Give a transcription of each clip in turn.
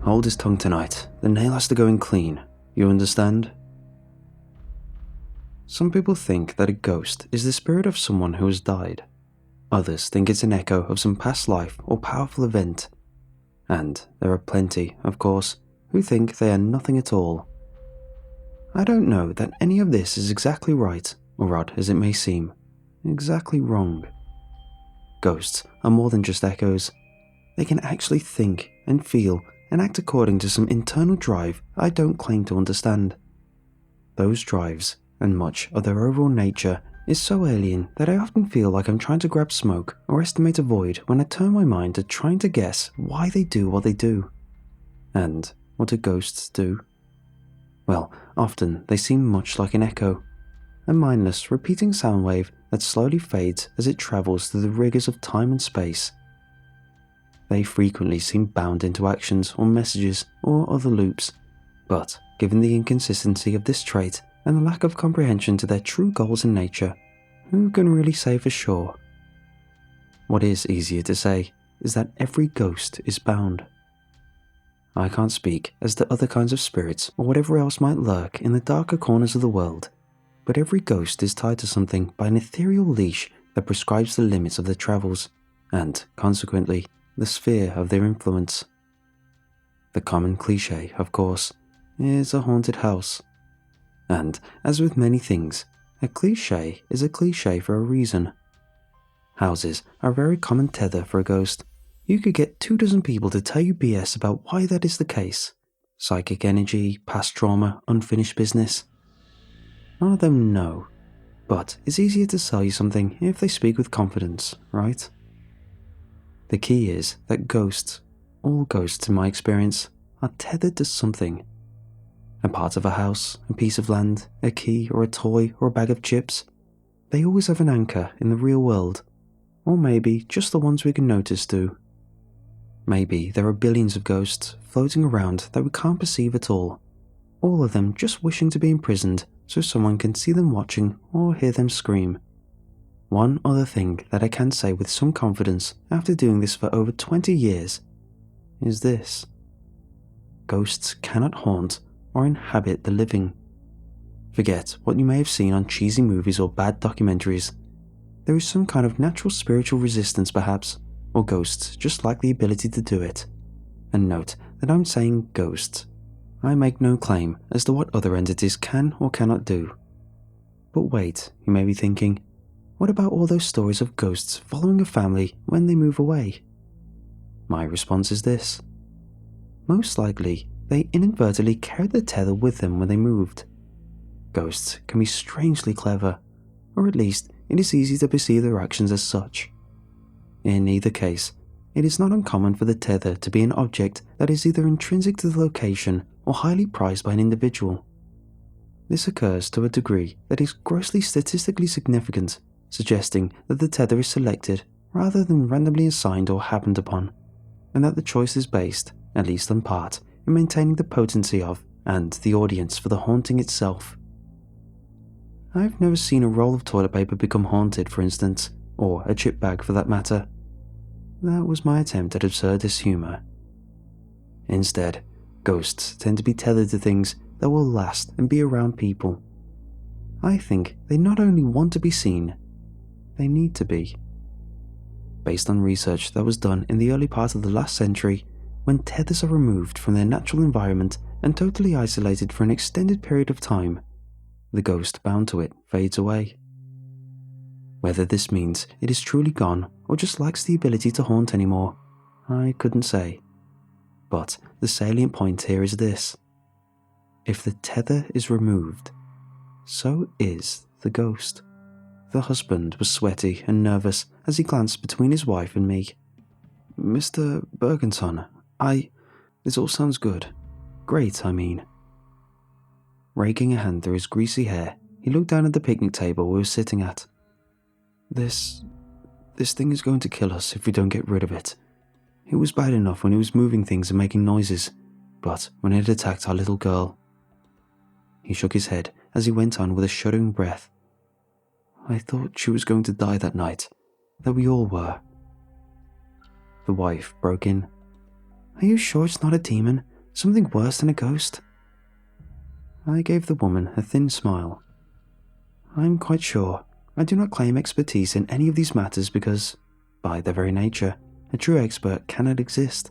hold his tongue tonight. The nail has to go in clean. You understand? Some people think that a ghost is the spirit of someone who has died. Others think it's an echo of some past life or powerful event. And there are plenty, of course, who think they are nothing at all. I don't know that any of this is exactly right, or odd as it may seem, exactly wrong. Ghosts are more than just echoes. They can actually think and feel and act according to some internal drive I don't claim to understand. Those drives, and much of their overall nature, is so alien that I often feel like I'm trying to grab smoke or estimate a void when I turn my mind to trying to guess why they do what they do. And what do ghosts do? Well, often they seem much like an echo, a mindless, repeating sound wave that slowly fades as it travels through the rigors of time and space. They frequently seem bound into actions or messages or other loops, but given the inconsistency of this trait and the lack of comprehension to their true goals in nature, who can really say for sure? What is easier to say is that every ghost is bound. I can't speak as to other kinds of spirits or whatever else might lurk in the darker corners of the world, but every ghost is tied to something by an ethereal leash that prescribes the limits of their travels, and, consequently, the sphere of their influence. The common cliché, of course, is a haunted house. And, as with many things, a cliché is a cliché for a reason. Houses are a very common tether for a ghost. You could get 24 people to tell you BS about why that is the case. Psychic energy, past trauma, unfinished business. None of them know, but it's easier to sell you something if they speak with confidence, right? The key is that ghosts, all ghosts in my experience, are tethered to something. A part of a house, a piece of land, a key or a toy or a bag of chips. They always have an anchor in the real world, or maybe just the ones we can notice do. Maybe there are billions of ghosts floating around that we can't perceive at all of them just wishing to be imprisoned so someone can see them watching or hear them scream. One other thing that I can say with some confidence after doing this for over 20 years is this. Ghosts cannot haunt or inhabit the living. Forget what you may have seen on cheesy movies or bad documentaries. There is some kind of natural spiritual resistance perhaps, or ghosts just lack the ability to do it. And note that I'm saying ghosts. I make no claim as to what other entities can or cannot do. But wait, you may be thinking, what about all those stories of ghosts following a family when they move away? My response is this. Most likely, they inadvertently carried the tether with them when they moved. Ghosts can be strangely clever, or at least it is easy to perceive their actions as such. In either case, it is not uncommon for the tether to be an object that is either intrinsic to the location or highly prized by an individual. This occurs to a degree that is grossly statistically significant, suggesting that the tether is selected rather than randomly assigned or happened upon, and that the choice is based, at least in part, in maintaining the potency of and the audience for the haunting itself. I've never seen a roll of toilet paper become haunted, for instance, or a chip bag for that matter. That was my attempt at absurdist humour. Instead, ghosts tend to be tethered to things that will last and be around people. I think they not only want to be seen, they need to be. Based on research that was done in the early part of the last century, when tethers are removed from their natural environment and totally isolated for an extended period of time, the ghost bound to it fades away. Whether this means it is truly gone or just lacks the ability to haunt anymore, I couldn't say. But the salient point here is this. If the tether is removed, so is the ghost. The husband was sweaty and nervous as he glanced between his wife and me. Mr. Bergenson, this all sounds good. Great, I mean. Raking a hand through his greasy hair, he looked down at the picnic table we were sitting at. This thing is going to kill us if we don't get rid of it. It was bad enough when it was moving things and making noises, but when it attacked our little girl. He shook his head as he went on with a shuddering breath. I thought she was going to die that night, that we all were. The wife broke in. Are you sure it's not a demon? Something worse than a ghost?" I gave the woman a thin smile. "I'm quite sure. I do not claim expertise in any of these matters because, by their very nature, a true expert cannot exist.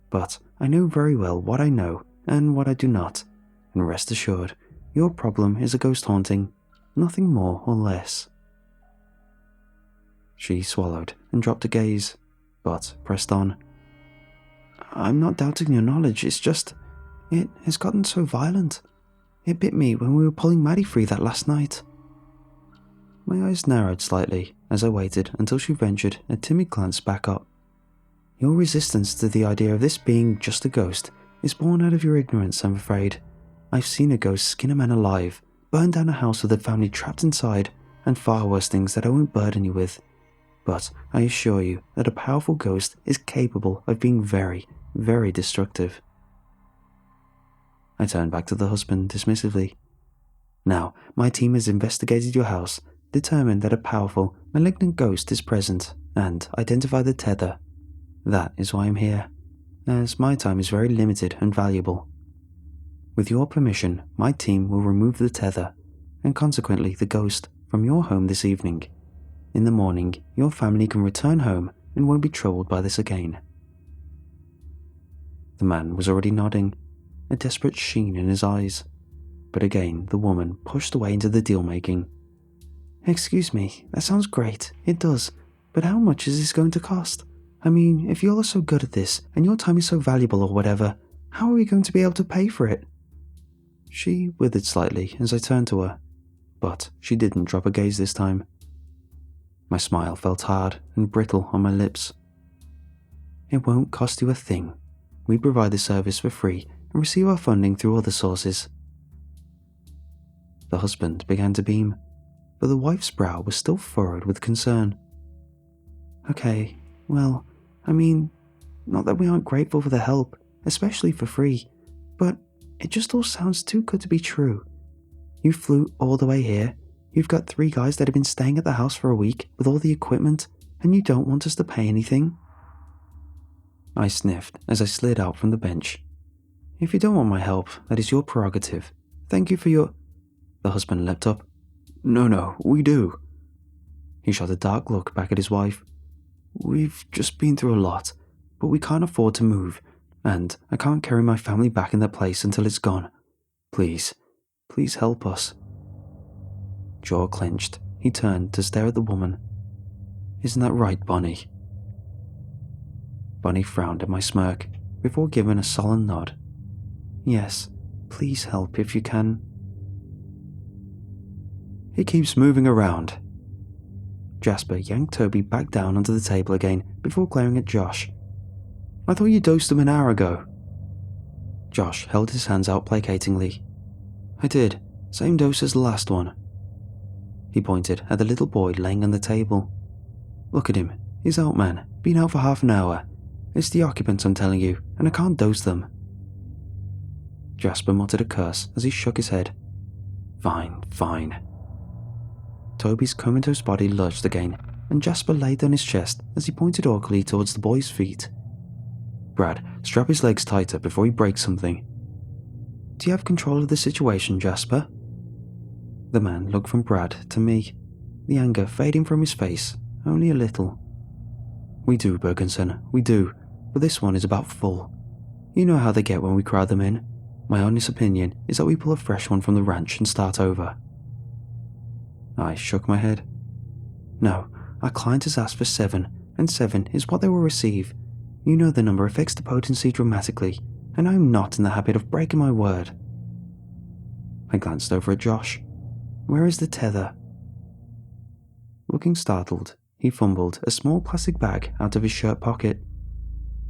But I know very well what I know and what I do not, and rest assured, your problem is a ghost haunting, nothing more or less." She swallowed and dropped a gaze, but pressed on. "I'm not doubting your knowledge, it's just, it has gotten so violent. It bit me when we were pulling Maddie free that last night." My eyes narrowed slightly as I waited until she ventured a timid glance back up. "Your resistance to the idea of this being just a ghost is born out of your ignorance, I'm afraid. I've seen a ghost skin a man alive, burn down a house with a family trapped inside, and far worse things that I won't burden you with. But I assure you that a powerful ghost is capable of being very, very destructive." I turned back to the husband dismissively. "Now, my team has investigated your house, determined that a powerful, malignant ghost is present, and identified the tether. That is why I'm here, as my time is very limited and valuable. With your permission, my team will remove the tether, and consequently the ghost, from your home this evening. In the morning, your family can return home and won't be troubled by this again." The man was already nodding, a desperate sheen in his eyes, but again the woman pushed away into the deal-making. "Excuse me, that sounds great, it does, but how much is this going to cost? I mean, if you all are so good at this, and your time is so valuable or whatever, how are we going to be able to pay for it?" She withered slightly as I turned to her, but she didn't drop a gaze this time. My smile felt hard and brittle on my lips. "It won't cost you a thing. We provide the service for free and receive our funding through other sources." The husband began to beam, but the wife's brow was still furrowed with concern. "Okay, well, I mean, not that we aren't grateful for the help, especially for free, but it just all sounds too good to be true. You flew all the way here, you've got 3 guys that have been staying at the house for a week with all the equipment, and you don't want us to pay anything?" I sniffed as I slid out from the bench. "If you don't want my help, that is your prerogative. Thank you for your—" The husband leapt up. No, we do." He shot a dark look back at his wife. "We've just been through a lot, but we can't afford to move, and I can't carry my family back in that place until it's gone. Please help us." Jaw clenched, he turned to stare at the woman. "Isn't that right, Bonnie?" Bonnie frowned at my smirk, before giving a sullen nod. "Yes, please help if you can." "It keeps moving around." Jasper yanked Toby back down onto the table again before glaring at Josh. "I thought you dosed him an hour ago." Josh held his hands out placatingly. "I did, same dose as the last one." He pointed at the little boy laying on the table. "Look at him, he's out, man, been out for half an hour. It's the occupants, I'm telling you, and I can't dose them." Jasper muttered a curse as he shook his head. Fine. Toby's comatose body lurched again, and Jasper laid on his chest as he pointed awkwardly towards the boy's feet. "Brad, strap his legs tighter before he breaks something." "Do you have control of the situation, Jasper?" The man looked from Brad to me, the anger fading from his face, only a little. "We do, Bergensen, we do, but this one is about full. You know how they get when we crowd them in. My honest opinion is that we pull a fresh one from the ranch and start over." I shook my head. "No, our client has asked for 7, and 7 is what they will receive. You know the number affects the potency dramatically, and I am not in the habit of breaking my word." I glanced over at Josh. "Where is the tether?" Looking startled, he fumbled a small plastic bag out of his shirt pocket.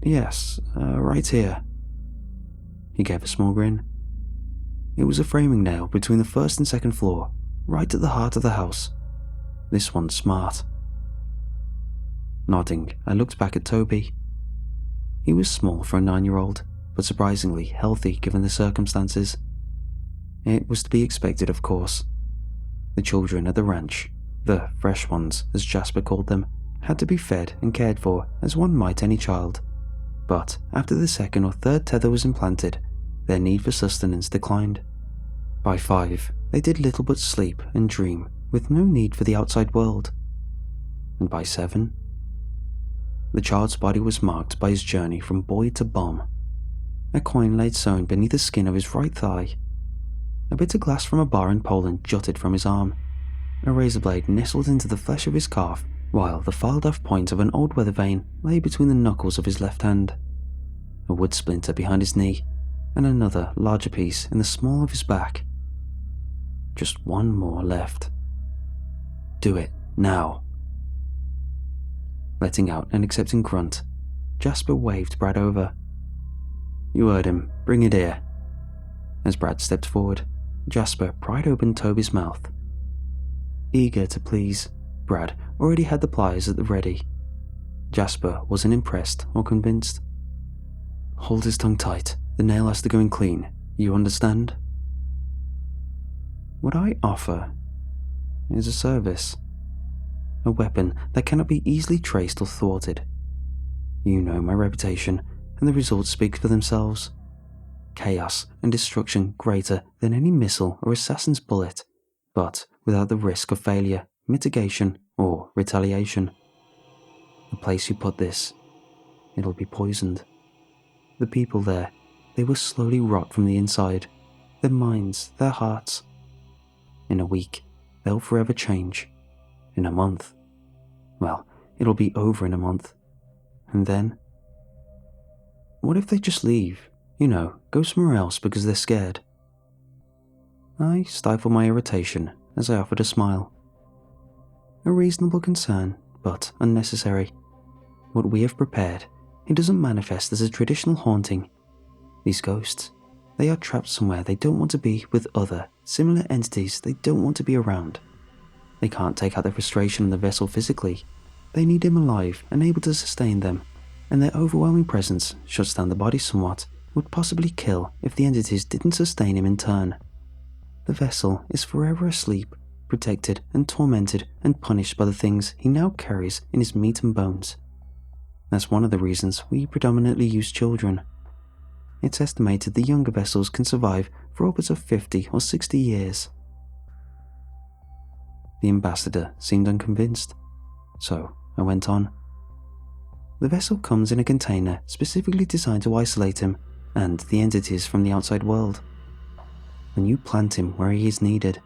"Yes, right here." He gave a small grin. "It was a framing nail between the first and second floor, right at the heart of the house. This one's smart." Nodding, I looked back at Toby. He was small for a 9-year-old, but surprisingly healthy given the circumstances. It was to be expected, of course. The children at the ranch, the fresh ones, as Jasper called them, had to be fed and cared for as one might any child. But after the second or third tether was implanted, their need for sustenance declined. By 5, they did little but sleep and dream with no need for the outside world. And by 7, the child's body was marked by his journey from boy to bomb. A coin laid sewn beneath the skin of his right thigh. A bit of glass from a bar in Poland jutted from his arm. A razor blade nestled into the flesh of his calf, while the filed-off point of an old weather vane lay between the knuckles of his left hand. A wood splinter behind his knee, and another larger piece in the small of his back. Just one more left. Do it, now. Letting out an accepting grunt, Jasper waved Brad over. You heard him, bring it here. As Brad stepped forward, Jasper pried open Toby's mouth. Eager to please, Brad already had the pliers at the ready. Jasper wasn't impressed or convinced. Hold his tongue tight, the nail has to go in clean, you understand? What I offer is a service. A weapon that cannot be easily traced or thwarted. You know my reputation, and the results speak for themselves. Chaos and destruction greater than any missile or assassin's bullet, but without the risk of failure, mitigation, or retaliation. The place you put this, it'll be poisoned. The people there, they will slowly rot from the inside, their minds, their hearts. In a week, they'll forever change. In a month, well, it'll be over in a month. And then? What if they just leave? You know, go somewhere else because they're scared. I stifled my irritation as I offered a smile. A reasonable concern, but unnecessary. What we have prepared, it doesn't manifest as a traditional haunting. These ghosts, they are trapped somewhere they don't want to be with other, similar entities they don't want to be around. They can't take out their frustration on the vessel physically. They need him alive and able to sustain them, and their overwhelming presence shuts down the body somewhat, would possibly kill if the entities didn't sustain him in turn. The vessel is forever asleep, protected and tormented and punished by the things he now carries in his meat and bones. That's one of the reasons we predominantly use children. It's estimated the younger vessels can survive for upwards of 50 or 60 years. The ambassador seemed unconvinced, so I went on. The vessel comes in a container specifically designed to isolate him and the entities from the outside world. When you plant him where he is needed,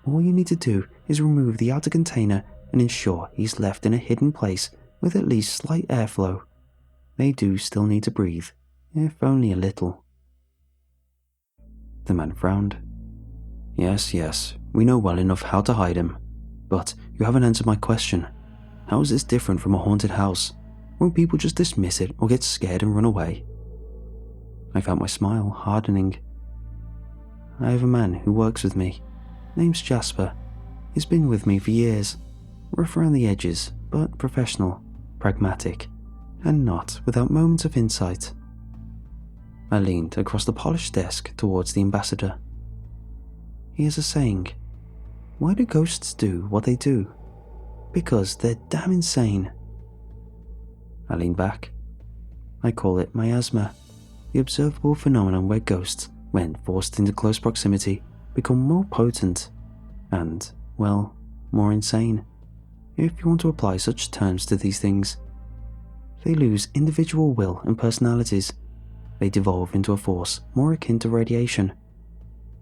all you need to do is remove the outer container and ensure he's left in a hidden place with at least slight airflow. They do still need to breathe, if only a little. The man frowned. Yes, we know well enough how to hide him. But you haven't answered my question. How is this different from a haunted house? Won't people just dismiss it or get scared and run away? I felt my smile hardening. I have a man who works with me. Name's Jasper. He's been with me for years. Rough around the edges, but professional, pragmatic, and not without moments of insight. I leaned across the polished desk towards the ambassador. He has a saying. Why do ghosts do what they do? Because they're damn insane. I leaned back. I call it miasma, the observable phenomenon where ghosts, when forced into close proximity, become more potent and, well, more insane, if you want to apply such terms to these things. They lose individual will and personalities. They devolve into a force more akin to radiation.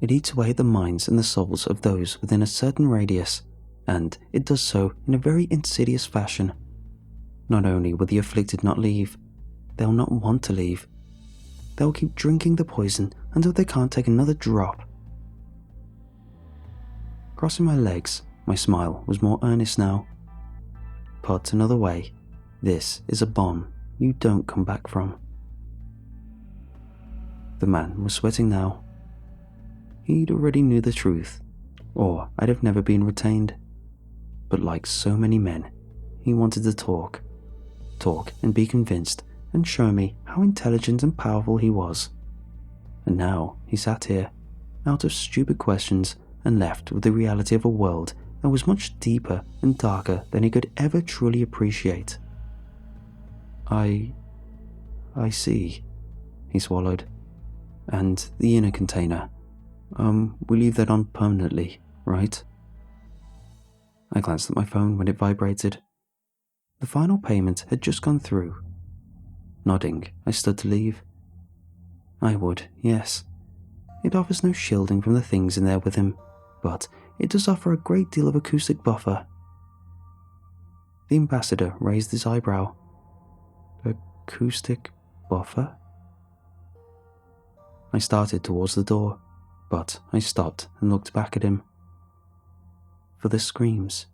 It eats away at the minds and the souls of those within a certain radius, and it does so in a very insidious fashion. Not only will the afflicted not leave, they'll not want to leave. They'll keep drinking the poison until they can't take another drop. Crossing my legs, my smile was more earnest now. Put another way, this is a bomb you don't come back from. The man was sweating now. He'd already knew the truth, or I'd have never been retained. But like so many men, he wanted to talk and be convinced and show me how intelligent and powerful he was. And now he sat here, out of stupid questions and left with the reality of a world that was much deeper and darker than he could ever truly appreciate. I see, he swallowed. And the inner container. We leave that on permanently, right? I glanced at my phone when it vibrated. The final payment had just gone through. Nodding, I stood to leave. I would, yes. It offers no shielding from the things in there with him, but it does offer a great deal of acoustic buffer. The ambassador raised his eyebrow. Acoustic buffer? I started towards the door, but I stopped and looked back at him. For the screams.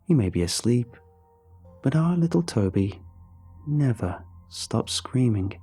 He may be asleep, but our little Toby never stops screaming.